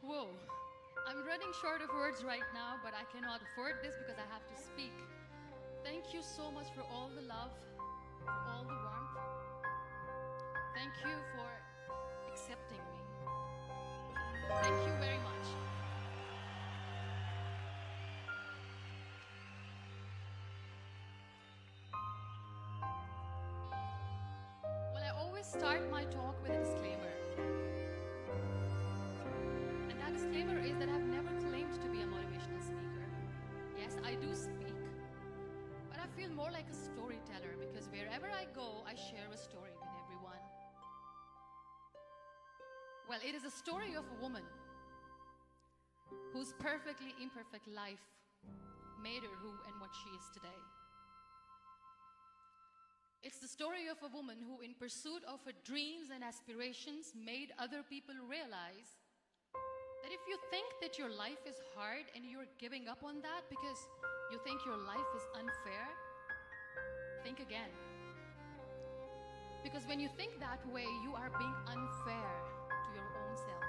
Whoa. I'm running short of words right now, but I cannot afford this because I have to speak. Thank you so much for all the love, for all the warmth. Thank you for accepting me. Thank you very much. Well, I always start my talk with a disclaimer. And that disclaimer is that I've never claimed to be a motivational speaker. Yes, I do speak, but I feel more like a storyteller because wherever I go, I share a story with everyone. Well, it is a story of a woman whose perfectly imperfect life made her who and what she is today. It's the story of a woman who, in pursuit of her dreams and aspirations, made other people realize that if you think that your life is hard and you're giving up on that because you think your life is unfair, think again. Because when you think that way, you are being unfair to your own self.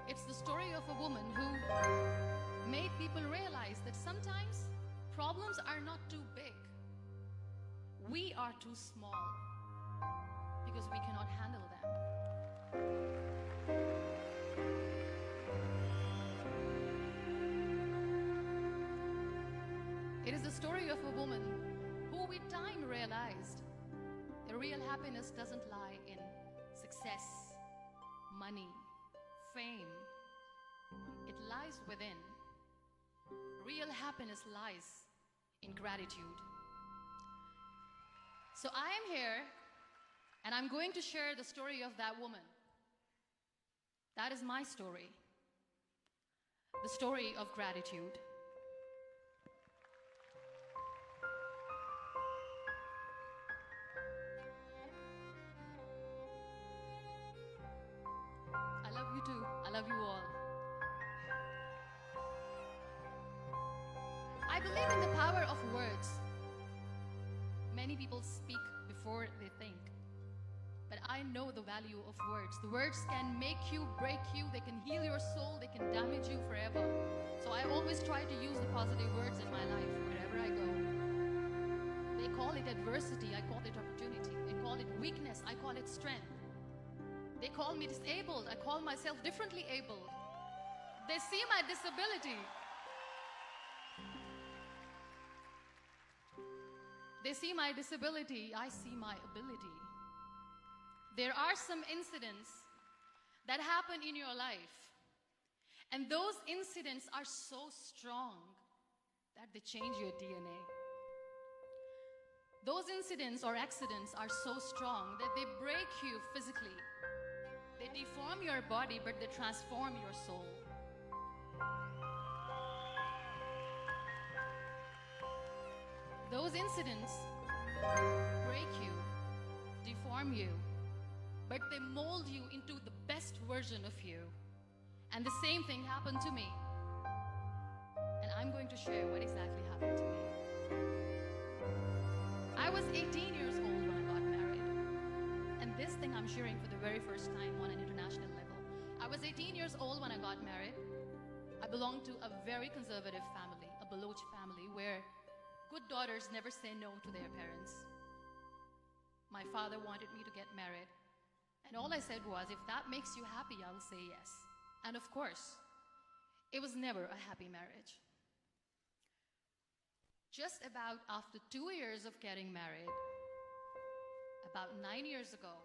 It's the story of a woman who made people realize that sometimes problems are not too big. We are too small because we cannot handle them. It is the story of a woman who with time realized the real happiness doesn't lie in success, money, fame. It lies within. Real happiness lies in gratitude. So I am here and I'm going to share the story of that woman. That is my story. The story of gratitude. I love you too. I love you all. I believe in the power of words. Many people speak before they think. But I know the value of words. The words can make you, break you, they can heal your soul, they can damage you forever. So I always try to use the positive words in my life wherever I go. They call it adversity, I call it opportunity. They call it weakness, I call it strength. They call me disabled, I call myself differently abled. They see my disability. They see my disability, I see my ability. There are some incidents that happen in your life, and those incidents are so strong that they change your DNA. Those incidents or accidents are so strong that they break you physically. They deform your body, but they transform your soul. Those incidents break you, deform you, but they mold you into the best version of you. And the same thing happened to me. And I'm going to share what exactly happened to me. I was 18 years old when I got married. And this thing I'm sharing for the very first time on an international level. I was 18 years old when I got married. I belonged to a very conservative family, a Baloch family, where good daughters never say no to their parents. My father wanted me to get married. And all I said was, if that makes you happy, I will say yes. And of course, it was never a happy marriage. Just about after 2 years of getting married, about 9 years ago,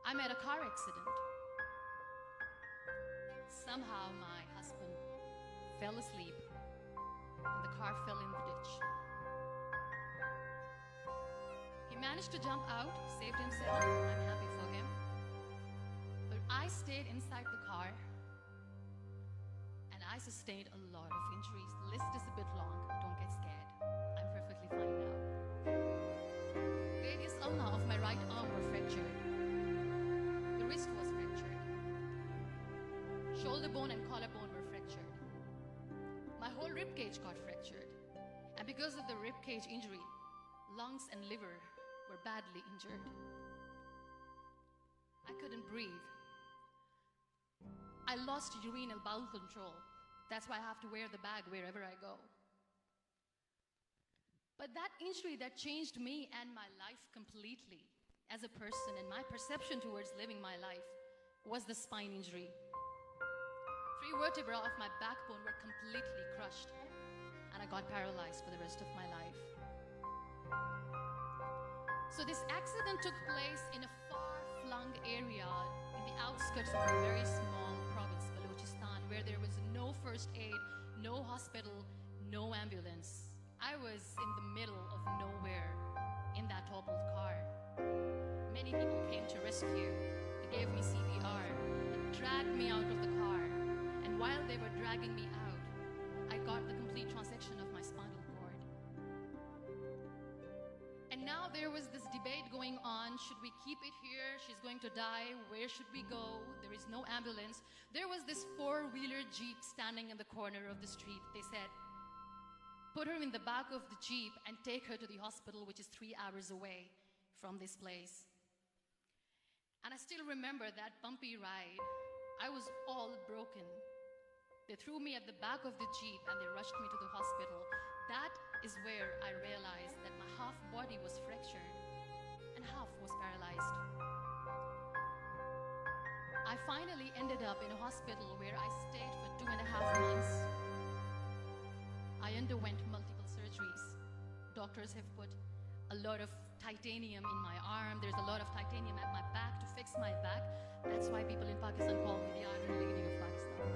I met a car accident. Somehow my husband fell asleep and the car fell in the ditch. He managed to jump out, saved himself. I'm happy for him. But I stayed inside the car and I sustained a lot of injuries. The list is a bit long. Don't get scared. I'm perfectly fine now. Radius ulna of my right arm were fractured. The wrist was fractured. Shoulder bone and collarbone were fractured. My whole rib cage got fractured. And because of the rib cage injury, lungs and liver were badly injured. I couldn't breathe. I lost urine and bowel control. That's why I have to wear the bag wherever I go. But that injury that changed me and my life completely as a person and my perception towards living my life was the spine injury. 3 vertebrae of my backbone were completely crushed, and I got paralyzed for the rest of my life. So this accident took place in a far-flung area in the outskirts of a very small province, Balochistan, where there was no first aid, no hospital, no ambulance. I was in the middle of nowhere in that toppled car. Many people came to rescue. They gave me CPR. They dragged me out of the car. And while they were dragging me out, I got the complete transection of my spinal cord. And now there was this debate going on. Should we keep it here? She's going to die. Where should we go? There is no ambulance. There was this 4-wheeler Jeep standing in the corner of the street. They said, put her in the back of the Jeep and take her to the hospital, which is 3 hours away from this place. And I still remember that bumpy ride. I was all broken. They threw me at the back of the Jeep and they rushed me to the hospital. That is where I realized that my half body was fractured and half was paralyzed. I finally ended up in a hospital where I stayed for 2.5 months. I underwent multiple surgeries. Doctors have put a lot of titanium in my arm. There's a lot of titanium at my back to fix my back. That's why people in Pakistan call me the Iron Lady of Pakistan.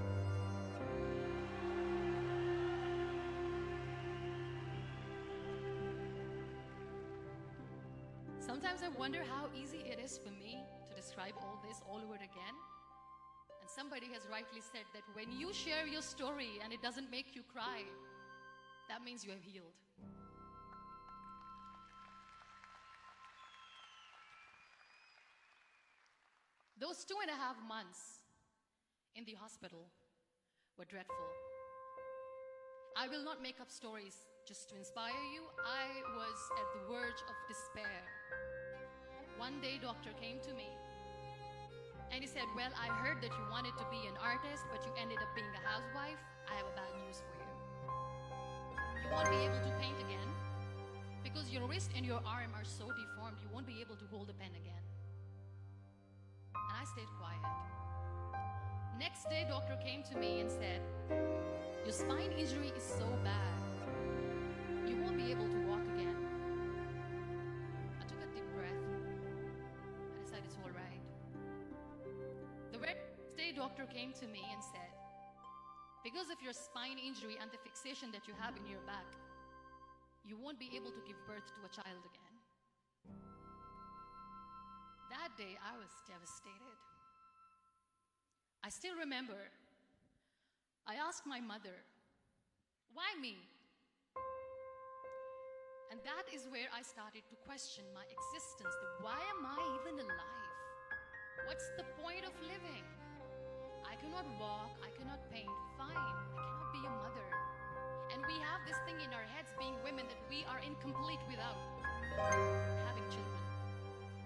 Sometimes I wonder how easy it is for me to describe all this all over again. And somebody has rightly said that when you share your story and it doesn't make you cry, that means you have healed. Those 2.5 months in the hospital were dreadful. I will not make up stories just to inspire you. I was at the verge of despair. One day, doctor came to me and he said, well, I heard that you wanted to be an artist, but you ended up being a housewife. I have a bad news for you. You won't be able to paint again because your wrist and your arm are so deformed, you won't be able to hold a pen again. And I stayed quiet. Next day, doctor came to me and said, your spine injury is so bad, you won't be able to walk again. I took a deep breath and I said, it's all right. The next day, doctor came to me and said, because of your spine injury and the fixation that you have in your back, you won't be able to give birth to a child again. That day, I was devastated. I still remember, I asked my mother, why me? And that is where I started to question my existence. Why am I even alive? What's the point of living? I cannot walk, I cannot paint, fine, I cannot be a mother. And we have this thing in our heads, being women, that we are incomplete without having children.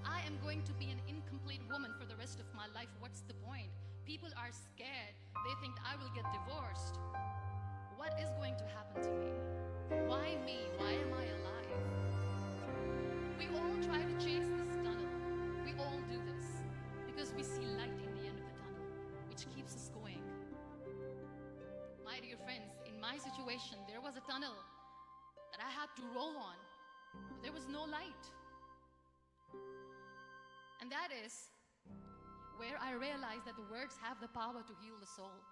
I am going to be an incomplete woman for the rest of my life. What's the point? People are scared. They think I will get divorced. What is going to happen to me? Why me? Why am I alive? We all try to chase this tunnel. We all do this because we see light in the end of the tunnel, which keeps us going. My dear friends, in my situation, there was a tunnel that I had to roll on, but there was no light. And that is where I realized that the words have the power to heal the soul.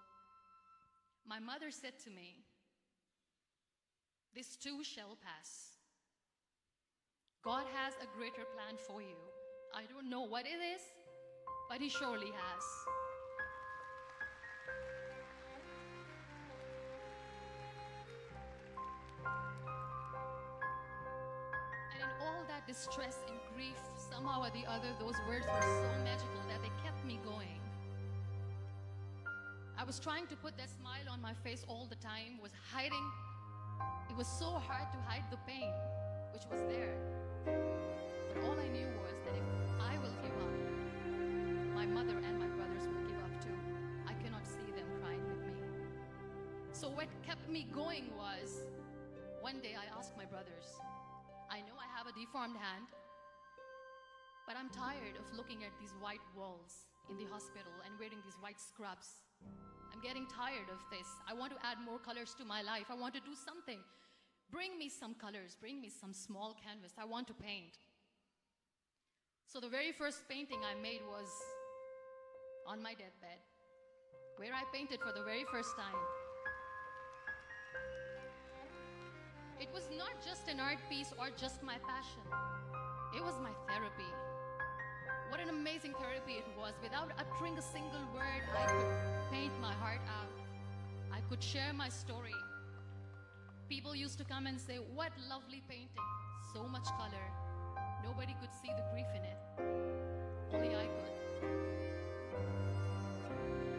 My mother said to me, this too shall pass. God has a greater plan for you. I don't know what it is, but He surely has. And in all that distress and grief, somehow or the other, those words were so magical that they kept me going. I was trying to put that smile on my face all the time, was hiding. It was so hard to hide the pain, which was there. But all I knew was that if I will give up, my mother and my brothers will give up too. So what kept me going was, one day I asked my brothers, I know I have a deformed hand, but I'm tired of looking at these white walls in the hospital and wearing these white scrubs. I'm getting tired of this. I want to add more colors to my life. I want to do something. Bring me some colors. Bring me some small canvas. I want to paint. So the very first painting I made was on my deathbed, where I painted for the very first time. It was not just an art piece or just my passion. It was my therapy. What an amazing therapy it was. Without uttering a single word, I could paint my heart out. I could share my story. People used to come and say, what lovely painting. So much color. Nobody could see the grief in it. Only I could.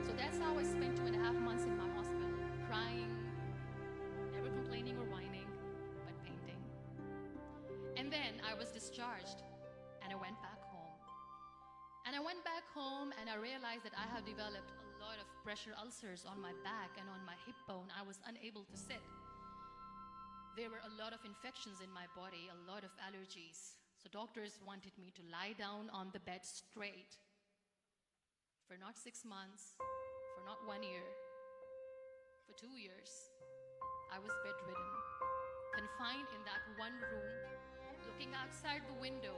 So that's how I spent 2.5 months in my hospital, crying, never complaining or whining, but painting. And then I was discharged and I went back home. And I went back home and I realized that I have developed a lot of pressure ulcers on my back and on my hip bone. I was unable to sit. There were a lot of infections in my body, a lot of allergies. So doctors wanted me to lie down on the bed straight for not 6 months, for not 1 year, for 2 years. I was bedridden, confined in that one room, looking outside the window,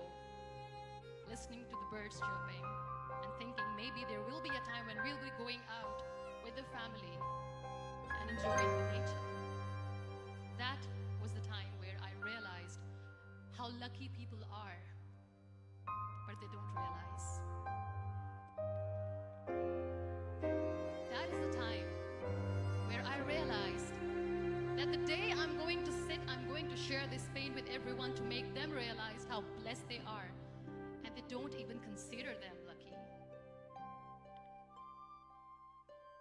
listening to the birds chirping, and thinking maybe there will be a time when we'll be going out with the family and enjoying the nature. That was the time where I realized how lucky people are, but they don't realize. That is the time where I realized that the day I'm going to sit, I'm going to share this pain with everyone to make them realize how blessed they are, and they don't even consider them lucky.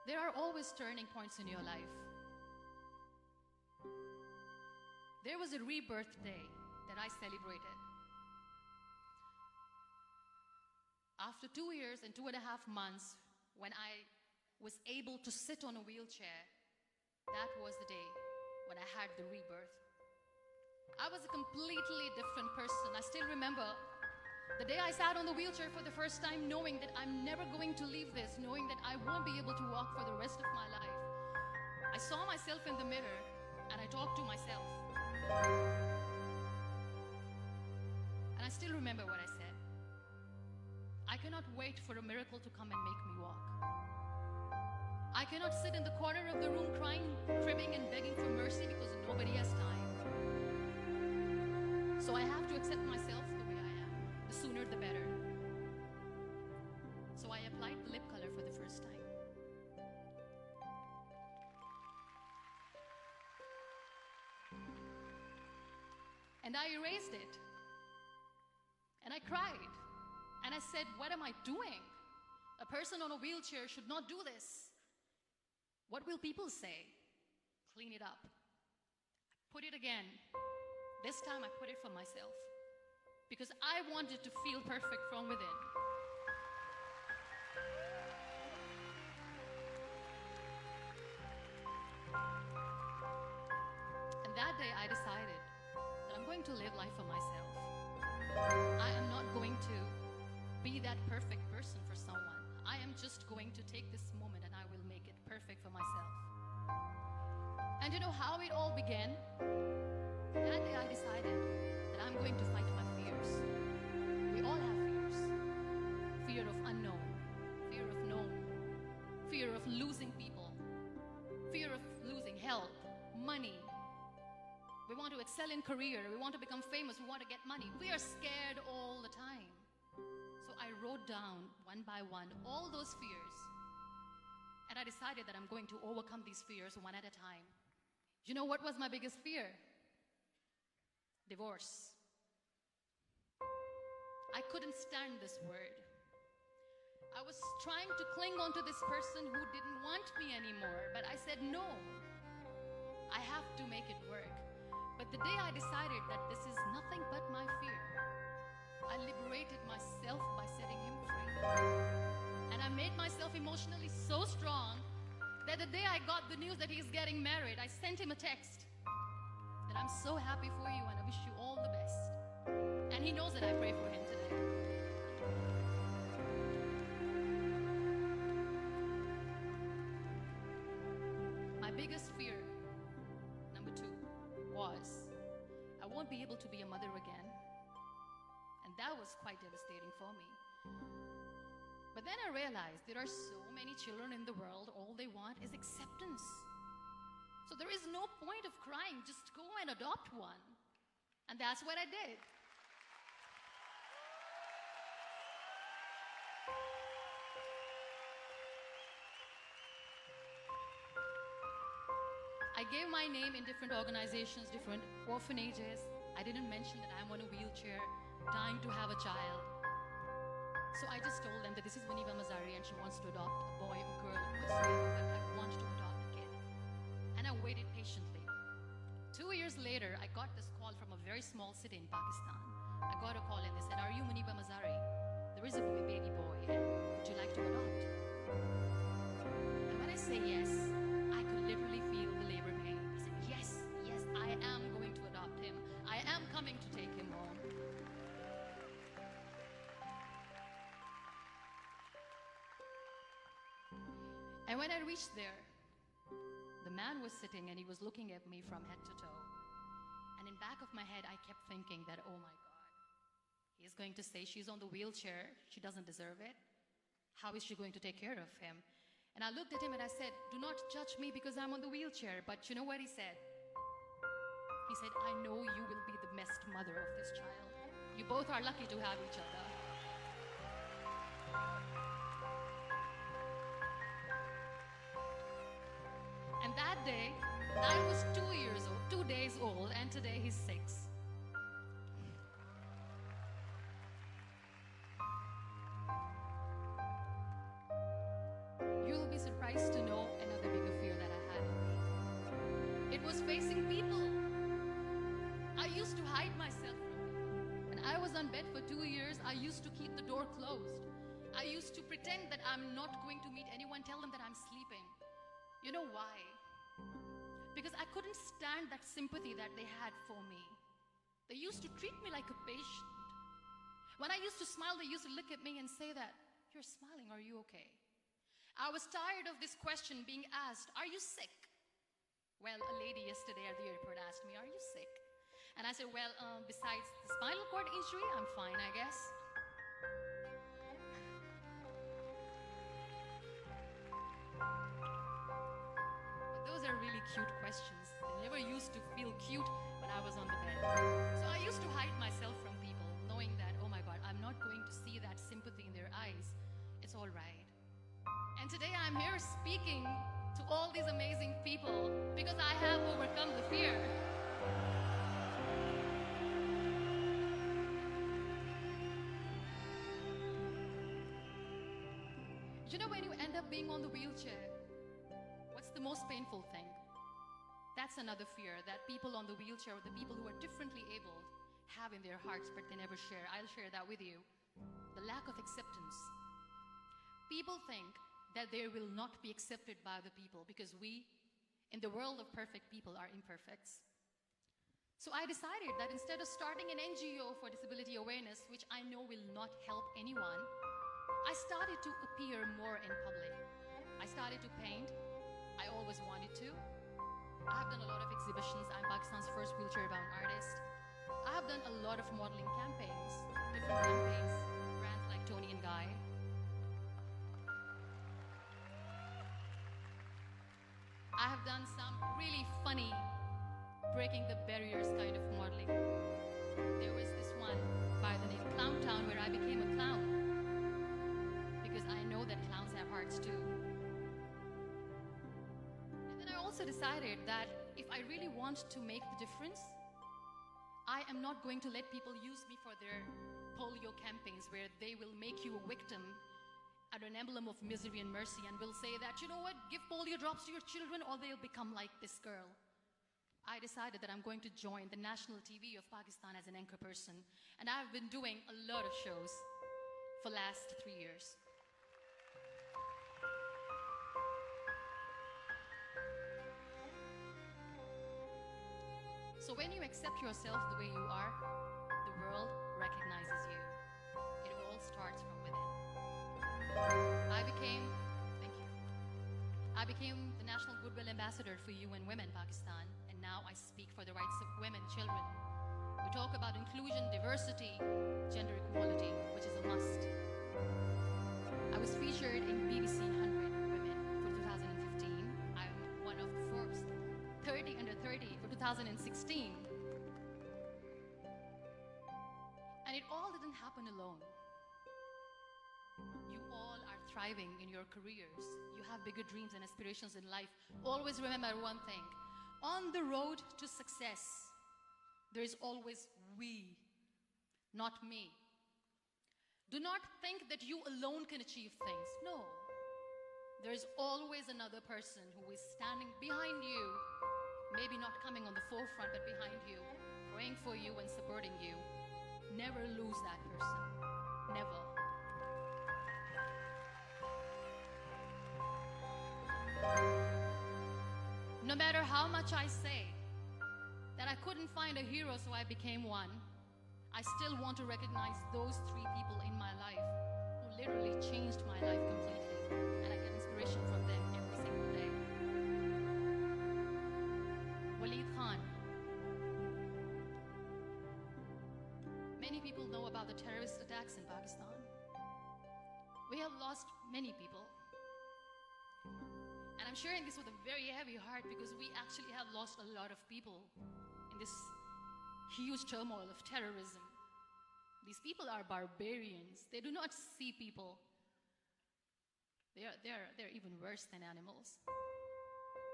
There are always turning points in your life. There was a rebirth day that I celebrated. After 2 years and 2.5 months, when I was able to sit on a wheelchair, that was the day when I had the rebirth. I was a completely different person. I still remember the day I sat on the wheelchair for the first time, knowing that I'm never going to leave this, knowing that I won't be able to walk for the rest of my life. I saw myself in the mirror and I talked to myself. And I still remember what I said. I cannot wait for a miracle to come and make me walk. I cannot sit in the corner of the room crying, cribbing and begging for mercy because nobody has time. So I have to accept myself the way I am. The sooner the better. So I applied the lip color for the first time. And I erased it. And I cried. And I said, what am I doing? A person on a wheelchair should not do this. What will people say? Clean it up. I put it again. This time I put it for myself. Because I wanted to feel perfect from within. And that day I decided that I'm going to live life for myself. I am not going to be that perfect person for someone. I am just going to take this moment and I will make it perfect for myself. And you know how it all began? That day I decided that I'm going to fight my fears. We all have fears. Fear of unknown, fear of known, fear of losing people, fear of losing health, money. We want to excel in career, we want to become famous, we want to get money. We are scared all the time. So I wrote down one by one all those fears. And I decided that I'm going to overcome these fears one at a time. You know what was my biggest fear? Divorce. I couldn't stand this word. I was trying to cling on to this person who didn't want me anymore, but I said no. I have to make it work. But the day I decided that this is nothing but my fear, I liberated myself by setting him free. And I made myself emotionally so strong that the day I got the news that he's getting married, I sent him a text that I'm so happy for you and I wish you all the best. And he knows that I pray for him today. My biggest fear, number 2, was I won't be able to be a mother again. And that was quite devastating for me. But then I realized there are so many children in the world, all they want is acceptance. So there is no point of crying, just go and adopt one. And that's what I did. I gave my name in different organizations, different orphanages. I didn't mention that I'm on a wheelchair, dying to have a child. So I just told them that this is Muniba Mazari and she wants to adopt a boy or girl whatsoever, but I want to adopt a kid. And I waited patiently. 2 years later, I got this call from a very small city in Pakistan. I got a call and they said, "Are you Muniba Mazari? There is a baby boy and would you like to adopt?" And when I say yes, I could literally feel the labor pain. I said, yes, I am going to adopt him. I am coming to take him home. And when I reached there, the man was sitting and he was looking at me from head to toe. And in back of my head, I kept thinking that, oh my God, he's going to say she's on the wheelchair. She doesn't deserve it. How is she going to take care of him? And I looked at him and I said, "Do not judge me because I'm on the wheelchair." But you know what he said? He said, "I know you will be the best mother of this child. You both are lucky to have each other." And that day, I was 2 days old, and today he's 6. You'll be surprised to know another bigger fear that I had in me. It was facing people. I used to hide myself from people. When I was on bed for 2 years, I used to keep the door closed. I used to pretend that I'm not going to meet anyone, tell them that I'm sleeping. You know why? Because I couldn't stand that sympathy that they had for me. They used to treat me like a patient. When I used to smile, they used to look at me and say that, "You're smiling, are you okay?" I was tired of this question being asked, "Are you sick?" Well, a lady yesterday at the airport asked me, "Are you sick?" And I said, "Well, besides the spinal cord injury, I'm fine, I guess." But those are really cute questions. They never used to feel cute when I was on the bed. So I used to hide myself from people, knowing that, oh my God, I'm not going to see that sympathy in their eyes. It's all right. And today I'm here speaking to all these amazing people because I have overcome the fear. You know, when you end up being on the wheelchair, what's the most painful thing? That's another fear that people on the wheelchair, or the people who are differently abled, have in their hearts, but they never share. I'll share that with you. The lack of acceptance. People think that they will not be accepted by the people because we, in the world of perfect people, are imperfects. So I decided that instead of starting an NGO for disability awareness, which I know will not help anyone, I started to appear more in public. I started to paint. I always wanted to. I have done a lot of exhibitions. I'm Pakistan's first wheelchair-bound artist. I have done a lot of modeling campaigns, different campaigns, brands like Tony and Guy. I have done some really funny, breaking the barriers kind of modeling. There was this one by the name Clown Town where I became a clown because I know that clowns have hearts too. And then I also decided that if I really want to make the difference, I am not going to let people use me for their polio campaigns where they will make you a victim and an emblem of misery and mercy and will say that, you know what, give polio drops to your children or they'll become like this girl. I decided that I'm going to join the national TV of Pakistan as an anchor person, and I've been doing a lot of shows for the last 3 years. So when you accept yourself the way you are, the world recognizes you. It all starts from within. Thank you. I became the National Goodwill Ambassador for UN Women Pakistan, and now I speak for the rights of women, children. We talk about inclusion, diversity, gender equality, which is a must. I was featured in BBC 100 Women for 2015. I'm one of the Forbes 30 under 30 for 2016. And it all didn't happen alone. You all are thriving in your careers. You have bigger dreams and aspirations in life. Always remember one thing. On the road to success, there is always we, not me. Do not think that you alone can achieve things. No. There is always another person who is standing behind you, maybe not coming on the forefront, but behind you, praying for you and supporting you. Never lose that person. Never. No matter how much I say that I couldn't find a hero, so I became one, I still want to recognize those 3 people in my life who literally changed my life completely, and I get inspiration from them every single day. Waleed Khan. Many people know about the terrorist attacks in Pakistan. We have lost many people. And I'm sharing this with a very heavy heart because we actually have lost a lot of people in this huge turmoil of terrorism. These people are barbarians. They do not see people. They're even worse than animals.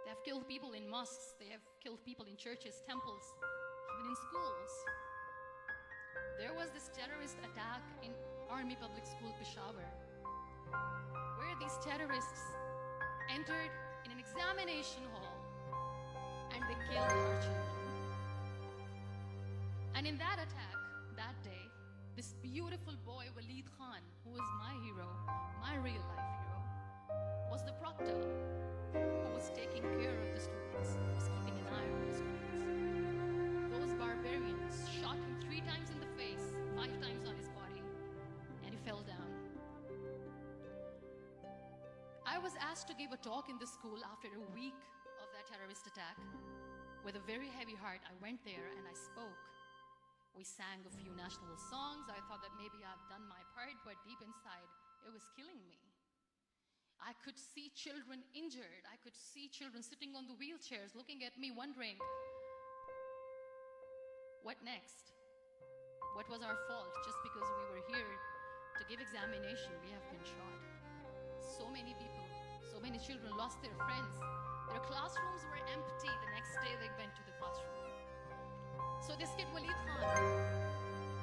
They have killed people in mosques. They have killed people in churches, temples, even in schools. There was this terrorist attack in Army Public School, Peshawar, where these terrorists entered in an examination hall and they killed our children. And in that attack, that day, this beautiful boy, Waleed Khan, who was my hero, my real life hero, was the proctor who was taking care of the students, was keeping an eye on the students. Those barbarians shot him 3 times in the face, 5 times on his body, and he fell down. I was asked to give a talk in the school after a week of that terrorist attack. With a very heavy heart, I went there and I spoke. We sang a few national songs. I thought that maybe I've done my part, but deep inside, it was killing me. I could see children injured. I could see children sitting on the wheelchairs looking at me wondering, what next? What was our fault? Just because we were here to give examination, we have been shot. So many people, so many children lost their friends. Their classrooms were empty. The next day they went to the classroom. So this kid, Waleed Khan,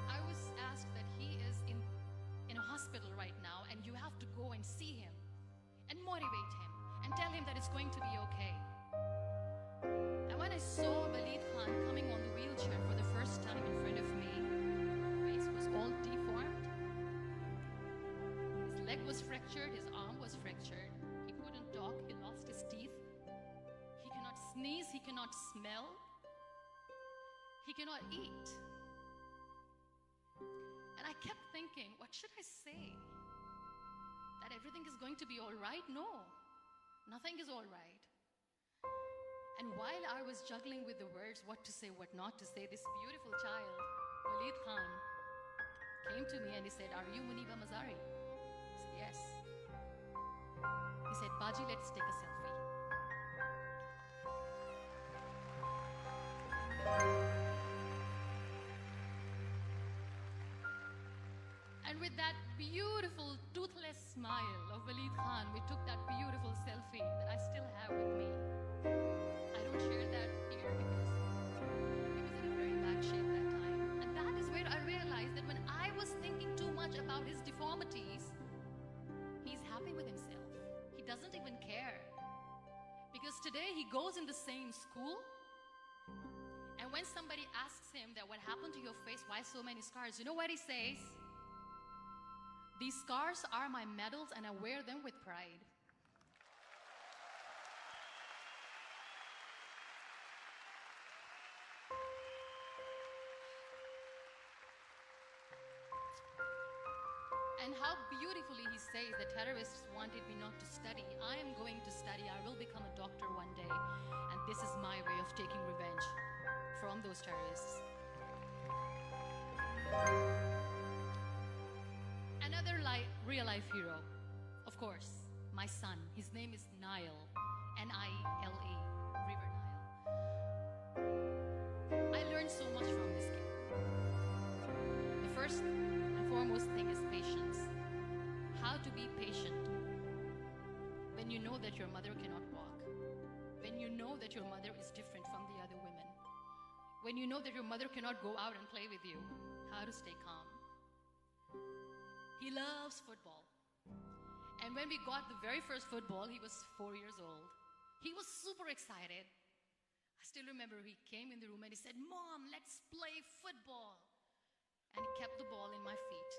I was asked that he is in a hospital right now and you have to go and see him and motivate him and tell him that it's going to be okay. And when I saw Waleed Khan coming on the wheelchair for the first time in front of me, his face was all deformed. His leg was fractured, his arm was fractured. He couldn't talk, he lost his teeth. He cannot sneeze, he cannot smell. He cannot eat. And I kept thinking, what should I say? That everything is going to be all right? No, nothing is all right. And while I was juggling with the words, what to say, what not to say, this beautiful child, Waleed Khan, came to me and he said, "Are you Muniba Mazari?" I said, "Yes." He said, "Baji, let's take a selfie." And with that beautiful, toothless smile of Waleed Khan, we took that beautiful selfie that I still have with me. I don't share that here because he was in a very bad shape that time. And that is where I realized that when I was thinking too much about his deformities, he's happy with himself. He doesn't even care. Because today he goes in the same school, and when somebody asks him that what happened to your face, why so many scars, you know what he says? "These scars are my medals and I wear them with pride." And how beautifully he says the terrorists wanted me not to study. I am going to study. I will become a doctor one day. And this is my way of taking revenge from those terrorists. Another real life hero, of course, my son. His name is Nile, N-I-L-E, River Nile. I learned so much from this kid. The first and foremost thing is patience. How to be patient when you know that your mother cannot walk, when you know that your mother is different from the other women, when you know that your mother cannot go out and play with you. How to stay calm. He loves football. And when we got the very first football, he was 4 years old. He was super excited. I still remember he came in the room and he said, "Mom, let's play football." And he kept the ball in my feet.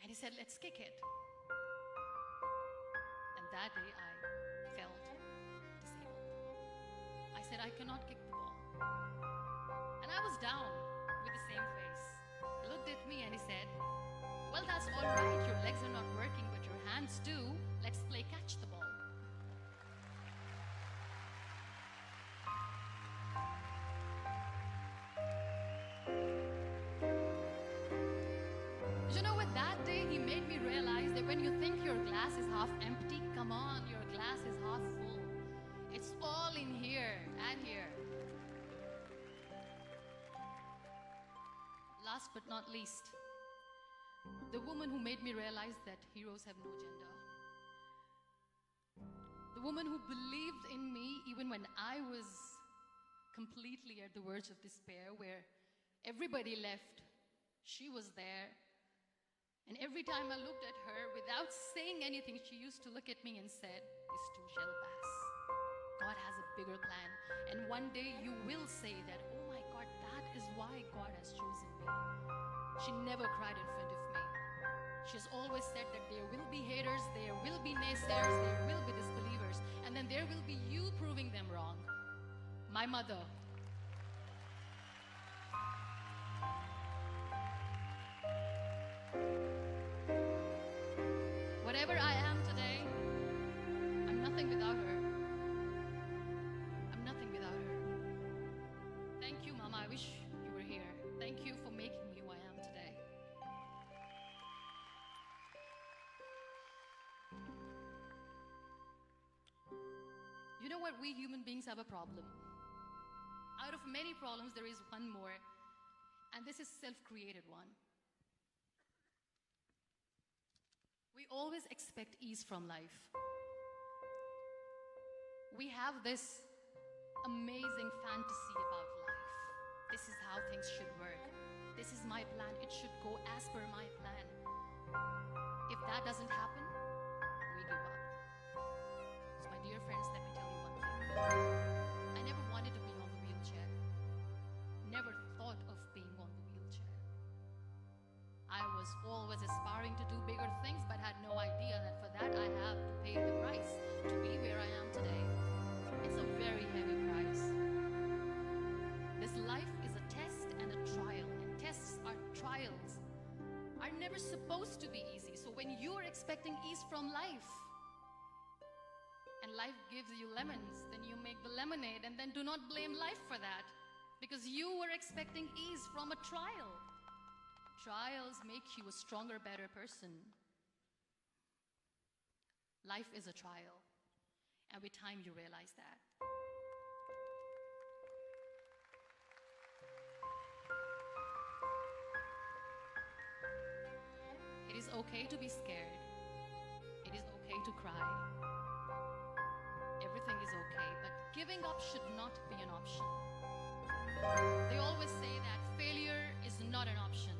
And he said, "Let's kick it." And that day I felt disabled. I said, "I cannot kick the ball." And I was down with the same face. He looked at me and he said, "Well, that's all right. Your legs are not working, but your hands do. Let's play catch the ball." You know what? That day he made me realize that when you think your glass is half empty, come on, your glass is half full. It's all in here and here. Last but not least, the woman who made me realize that heroes have no gender. The woman who believed in me even when I was completely at the verge of despair, where everybody left, she was there. And every time I looked at her, without saying anything, she used to look at me and said, "This too shall pass. God has a bigger plan. And one day you will say that, oh my God, that is why God has chosen me." She never cried in front of me. She's always said that there will be haters, there will be naysayers, there will be disbelievers, and then there will be you proving them wrong. My mother. Whatever I am today, I'm nothing without her. I'm nothing without her. Thank you, Mama. I wish you were here. Thank you for making me who I am today. You know what? We human beings have a problem. Out of many problems, there is one more, and this is self-created one. We always expect ease from life. We have this amazing fantasy about life. This is how things should work. This is my plan. It should go as per my plan. If that doesn't happen, we give up. So my dear friends, let me tell you one thing. I never wanted to be on the wheelchair. Never thought of being on the wheelchair. I was always aspiring to do bigger things, but had no idea that for that I have to pay the price to be where I am today. It's a very heavy price. This life is a test and a trial, and tests are trials are never supposed to be easy. So when you're expecting ease from life, and life gives you lemons, then you make the lemonade, and then do not blame life for that, because you were expecting ease from a trial. Trials make you a stronger, better person. Life is a trial, and with time you realize that. It is okay to be scared. It is okay to cry. Everything is okay, but giving up should not be an option. They always say that failure is not an option.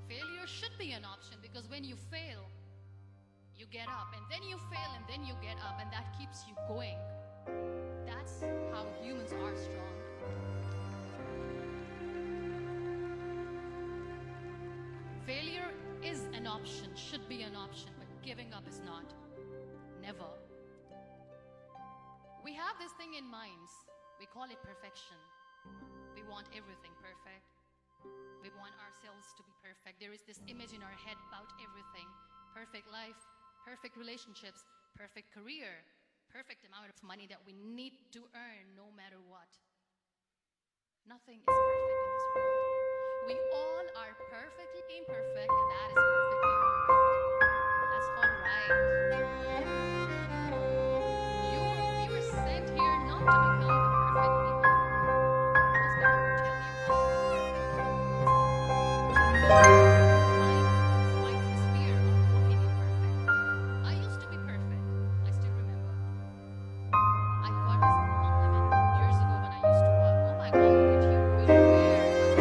Failure should be an option, because when you fail, you get up, and then you fail, and then you get up, and that keeps you going. That's how humans are strong. Failure is an option, should be an option, but giving up is not. Never. We have this thing in minds. We call it perfection. We want everything perfect. We want ourselves to be perfect. There is this image in our head about everything. Perfect life, perfect relationships, perfect career, perfect amount of money that we need to earn no matter what. Nothing is perfect in this world. We all are perfectly imperfect, and that is perfectly all right. That's all right. You were sent here not to become the perfect people. Those people who tell you how to be perfect. Fight this fear of looking imperfect. I used to be perfect. I still remember. I got this compliment years ago when I used to walk. Oh my God, look at you. What you wear? What you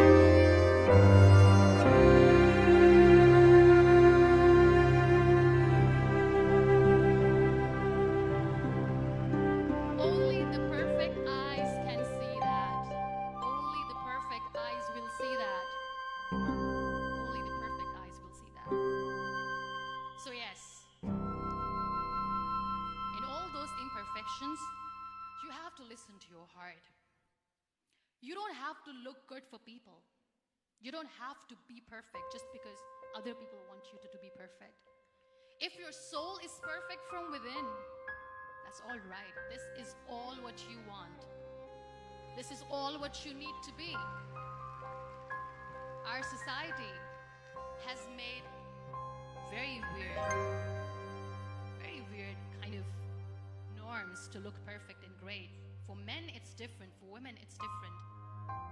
Only the perfect eyes can see that. Only the perfect eyes will see that. Only the perfect eyes will see that. So yes, in all those imperfections, you have to listen to your heart. You don't have to look good for people. You don't have to be perfect just because other people want you to be perfect. If your soul is perfect from within, that's all right. This is all what you want. This is all what you need to be. Our society has made very weird kind of norms to look perfect and great. For men, it's different. For women, it's different.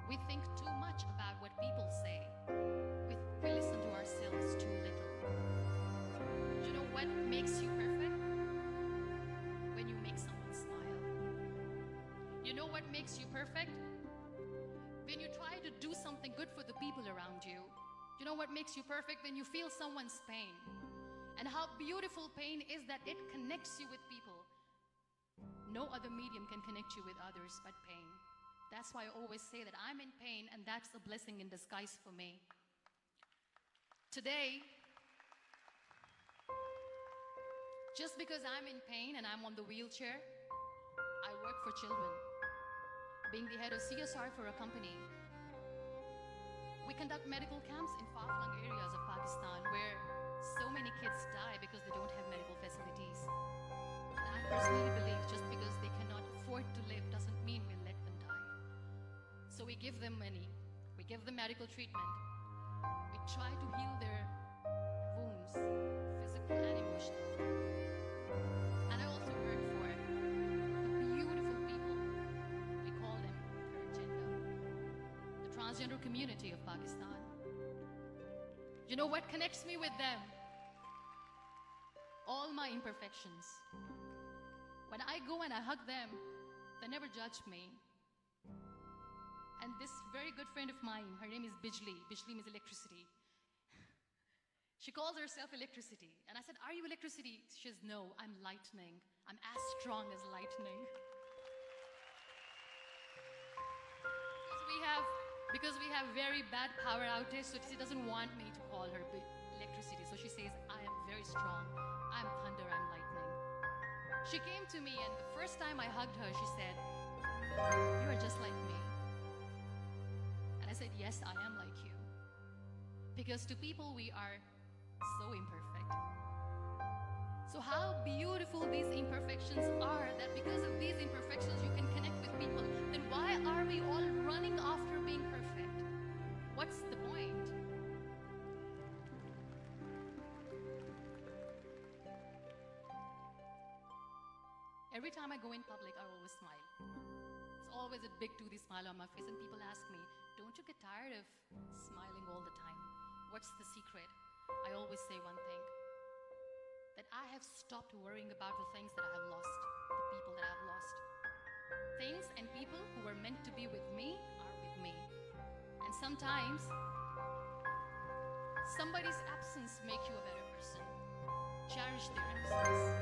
We think too much about what people say. We listen to ourselves too little. Do you know what makes you perfect? When you make someone smile. You know what makes you perfect? When you try to do something good for the people around you. You know what makes you perfect? When you feel someone's pain. And how beautiful pain is that it connects you with people. No other medium can connect you with others but pain. That's why I always say that I'm in pain, and that's a blessing in disguise for me. Today, just because I'm in pain and I'm on the wheelchair, I work for children. Being the head of CSR for a company, we conduct medical camps in far-flung areas of Pakistan where so many kids die because they don't have medical facilities. And I personally believe just because they cannot afford to live doesn't mean we let them die. So we give them money, we give them medical treatment, we try to heal their wounds, physical and emotional. And I also work for the beautiful people, we call them third gender, the transgender community of Pakistan. You know what connects me with them? All my imperfections. When I go and I hug them, they never judge me. And this very good friend of mine, her name is Bijli. Bijli means electricity. She calls herself electricity. And I said, are you electricity? She says, no, I'm lightning. I'm as strong as lightning. Because we have very bad power outage, so she doesn't want me to call her electricity. So she says, I am very strong. I'm thunder, I'm lightning. She came to me, and the first time I hugged her, she said, you are just like me. And I said, yes, I am like you. Because to people, we are so imperfect. So how beautiful these imperfections are, that because of these imperfections, you can connect with people. Then why are we all running after being perfect? What's the point? Every time I go in public, I always smile. It's always a big toothy smile on my face, and people ask me, don't you get tired of smiling all the time? What's the secret? I always say one thing, that I have stopped worrying about the things that I have lost, the people that I have lost. Things and people who were meant to be with me are with me. And sometimes, somebody's absence makes you a better person. Cherish their absence.